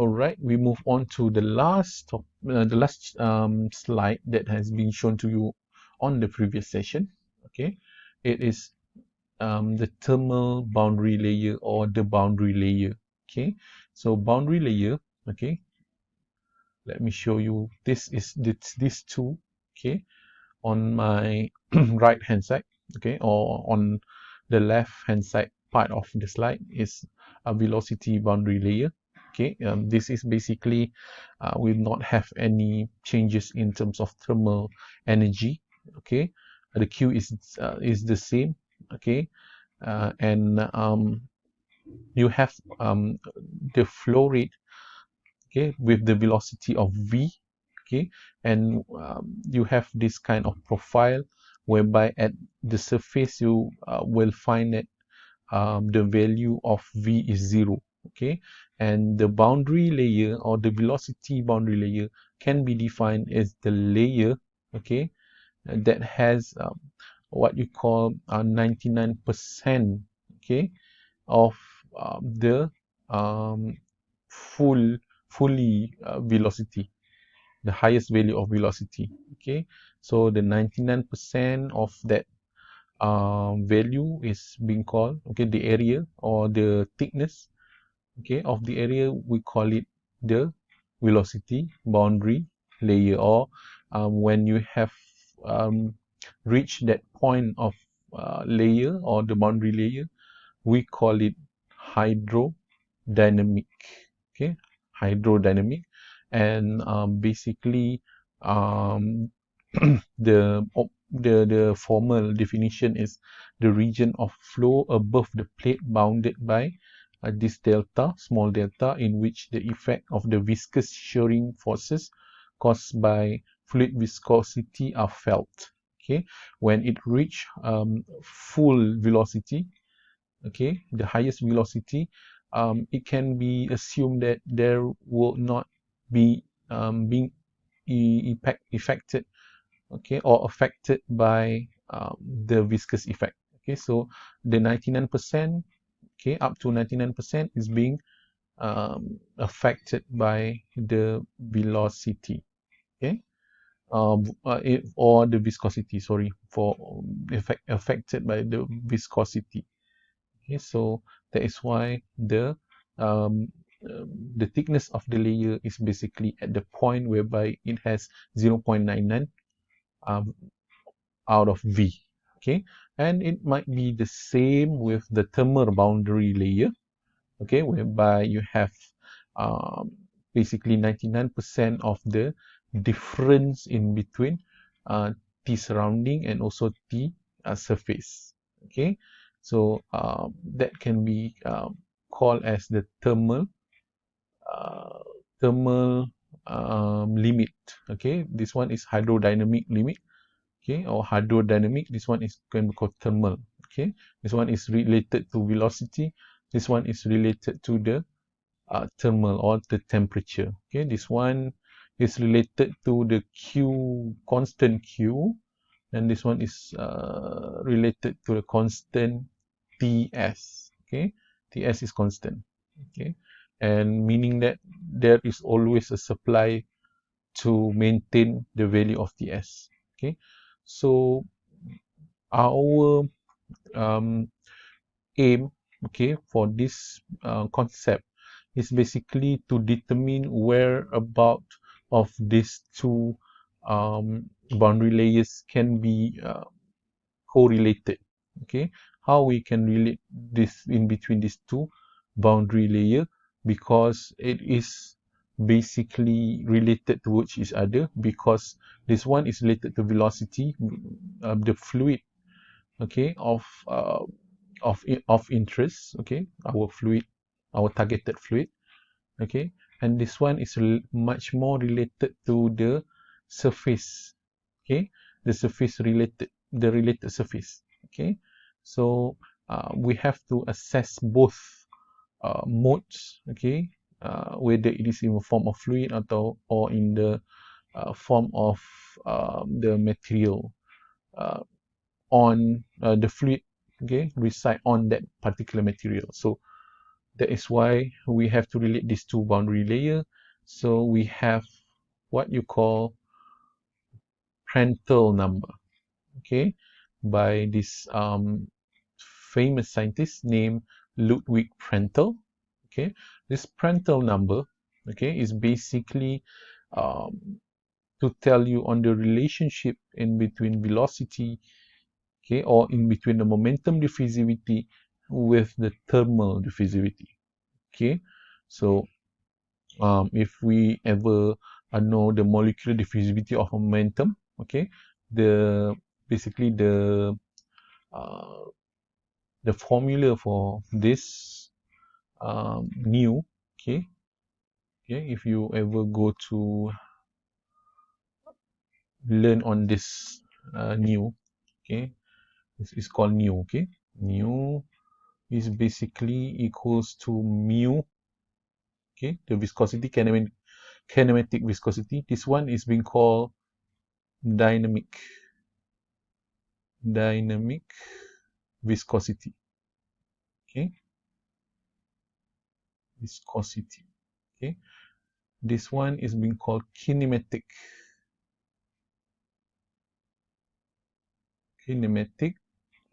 Alright, we move on to the last slide that has been shown to you on the previous session. Okay, it is the thermal boundary layer or the boundary layer. Okay, so boundary layer. Okay, let me show you. This is this two. Okay, on my right hand side. Okay, or on the left hand side part of the slide is a velocity boundary layer. Okay, this is basically will not have any changes in terms of thermal energy. Okay, the Q is the same. Okay, and you have the flow rate, okay, with the velocity of v, okay, and you have this kind of profile whereby at the surface you will find that the value of v is 0, okay, and the boundary layer or the velocity boundary layer can be defined as the layer, okay, that has what you call 99%, okay, of the um, fully velocity, the highest value of velocity. Okay, so the 99% of that value is being called, okay, the area or the thickness, okay, of the area, we call it the velocity boundary layer. Or when you have reached that point of layer or the boundary layer, we call it hydrodynamic. Okay, hydrodynamic. And basically um, the formal definition is the region of flow above the plate bounded by this delta, small delta, in which the effect of the viscous shearing forces caused by fluid viscosity are felt. Okay, when it reach full velocity, okay, the highest velocity, it can be assumed that there will not be being affected, okay, or affected by the viscous effect. Okay, so the 99%, okay, up to 99% is being affected by the velocity, okay, or the viscosity, sorry, for affected by the viscosity. Okay, so that is why um, the thickness of the layer is basically at the point whereby it has 0.99 out of V. Okay, and it might be the same with the thermal boundary layer. Okay, whereby you have basically 99% of the difference in between T surrounding and also T surface. Okay, so that can be called as the uh, thermal limit. Okay, this one is hydrodynamic limit. Okay, or hydrodynamic. This one is can be called thermal. Okay, this one is related to velocity. This one is related to the thermal or the temperature. Okay, this one is related to the Q, constant Q, and this one is related to the constant Ts. Okay, Ts is constant. Okay, and meaning that there is always a supply to maintain the value of Ts. Okay, so our aim, okay, for this concept is basically to determine where about of these two boundary layers can be correlated. Okay, how we can relate this in between these two boundary layer, because it is basically related towards each other, because this one is related to velocity, the fluid, okay, of interest, okay, our fluid, our targeted fluid, okay, and this one is much more related to the surface, okay, the surface related, the related surface. Okay, so we have to assess both modes, okay, whether it is in the form of fluid or in the form of the material on the fluid, okay, reside on that particular material. So That is why we have to relate these two boundary layer. So we have what you call Prandtl number, okay, by this famous scientist named Ludwig Prandtl. Okay, this Prandtl number, okay, is basically um, to tell you on the relationship in between velocity, okay, or in between the momentum diffusivity with the thermal diffusivity. Okay, so if we ever know the molecular diffusivity of momentum, okay, the basically uh, the formula for this new, okay, if you ever go to learn on this new, okay, this is called new, okay, new is basically equals to mu, okay, the viscosity, kinematic viscosity. This one is being called dynamic viscosity, okay, viscosity, okay. This one is being called kinematic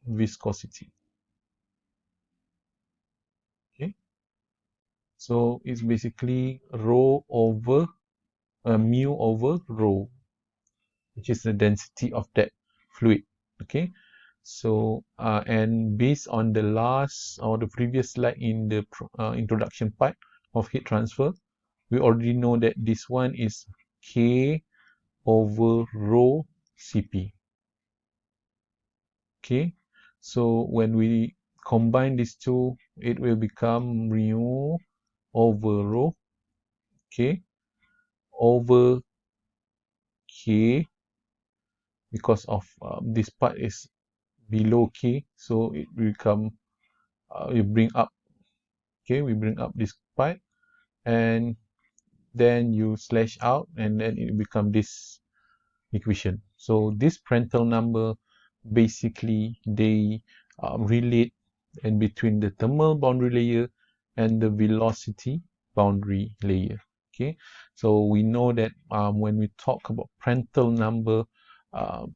viscosity, okay. So it's basically rho over mu over rho, which is the density of that fluid, okay. So and based on the last or the previous slide in the introduction part of heat transfer, we already know that this one is K over rho Cp, okay. So when we combine these two, it will become mu over rho, okay, over K, because of this part is below K, so it will become we bring up, okay, we bring up this part, and then you slash out, and then it become this equation. So this Prandtl number, basically they relate in between the thermal boundary layer and the velocity boundary layer, okay. So we know that when we talk about Prandtl number,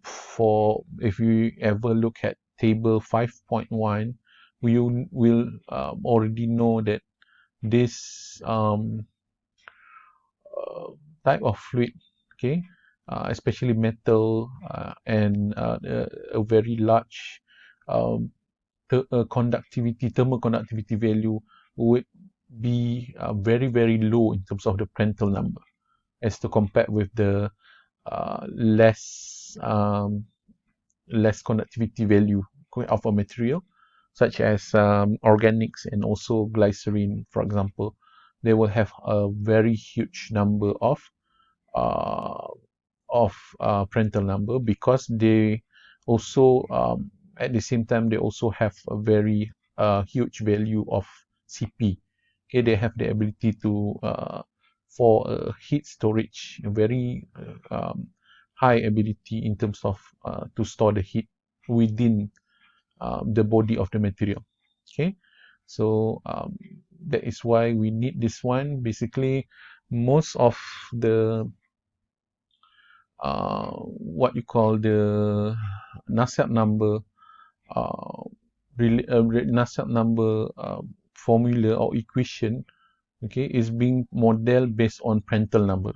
for if you ever look at table 5.1, we will already know that this type of fluid, okay, especially metal and a very large um, thermal conductivity value would be very low in terms of the Prandtl number, as to compare with the less conductivity value of a material, such as organics and also glycerin, for example. They will have a very huge number uh, Prandtl number, because they also at the same time they also have a very huge value of Cp. Okay, they have the ability to for heat storage, a very high ability in terms of to store the heat within the body of the material. Okay, so that is why we need this one. Basically, most of the what you call the Nusselt number uh, Nusselt number formula or equation, okay, is being modeled based on Prandtl number.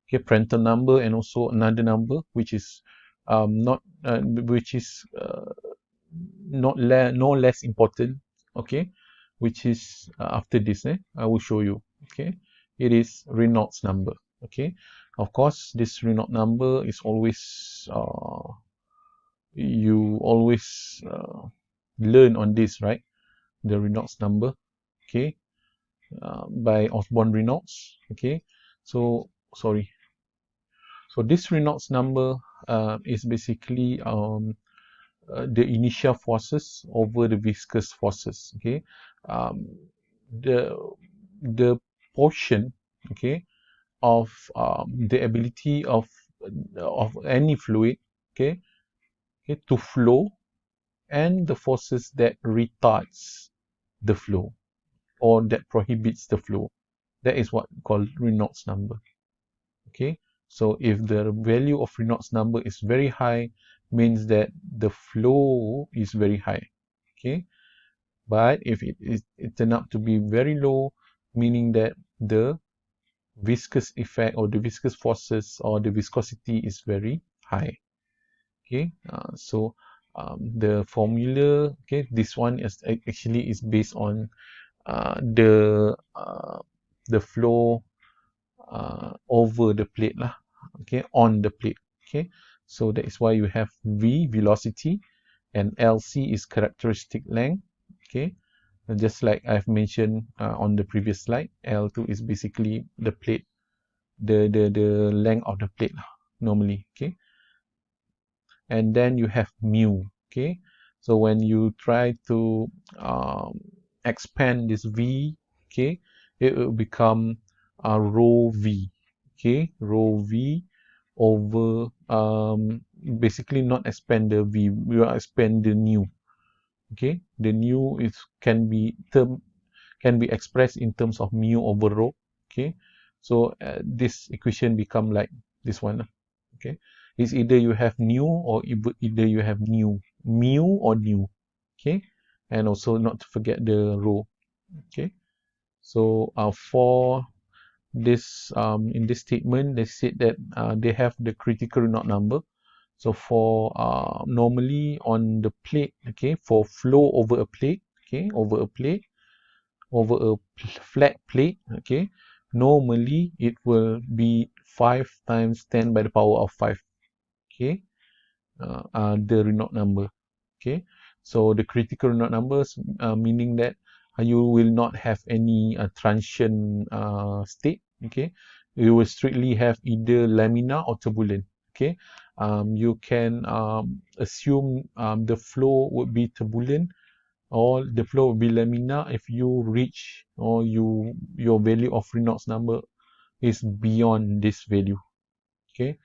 Okay, Prandtl number, and also another number which is not which is no less important, okay, which is after this, I will show you, okay. It is Reynolds number, okay. Of course, this Reynolds number is always you always learn on this, right? The Reynolds number, okay, by Osborne Reynolds, okay. So sorry, so this Reynolds number is basically the initial forces over the viscous forces, okay. um, the the portion, okay, of the ability of any fluid, okay, to flow, and the forces that retards the flow, or that prohibits the flow. That is what called Reynolds number. Okay, so if the value of Reynolds number is very high, means that the flow is very high. Okay, but if it turn out to be very low, meaning that the viscous effect or the viscous forces or the viscosity is very high. Okay, so the formula, okay, this one is actually is based on the flow over the plate lah, okay, on the plate. Okay, so that is why you have V, velocity, and LC is characteristic length. Okay, and just like I've mentioned on the previous slide, L2 is basically the plate, the length of the plate lah, normally. Okay, and then you have mu. Okay, so when you try to expand this V, okay, it will become rho V. Okay, rho V over basically not expand the V, we will expand the nu. Okay, the nu is can be expressed in terms of mu over rho. Okay, so this equation become like this one. Okay, it's either you have nu or either you have mu or nu. Okay, and also not to forget the rho. Okay, so for this in this statement they said that they have the critical Reynolds number. So for normally on the plate, okay, for flow over a plate, okay, over a flat plate, okay, normally it will be 5 times 10 by the power of 5. Okay, the Reynolds number. Okay, so the critical Reynolds numbers meaning that you will not have any transient state. Okay, you will strictly have either laminar or turbulent. Okay, you can assume the flow would be turbulent or the flow will be laminar if you reach or your value of Reynolds number is beyond this value. Okay,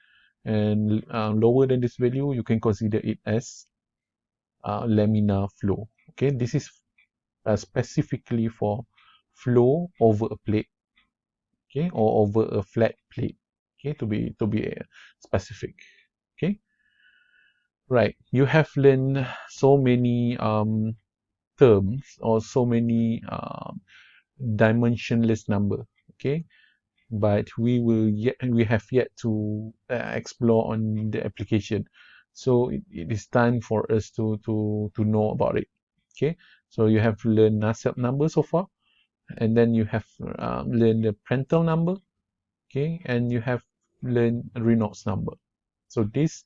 and lower than this value, you can consider it as laminar flow. Okay, this is specifically for flow over a plate, okay, or over a flat plate. Okay, to be specific. Okay, right. You have learned so many terms or so many dimensionless number. Okay, but we have yet to explore on the application. So it is time for us to know about it. Okay, so you have learned Nusselt number so far, and then you have learned the Prandtl number. Okay, and you have learned Reynolds number. So this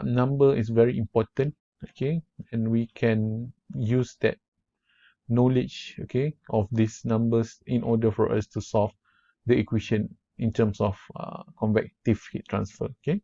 number is very important. Okay, and we can use that knowledge, okay, of these numbers in order for us to solve the equation in terms of convective heat transfer. Okay,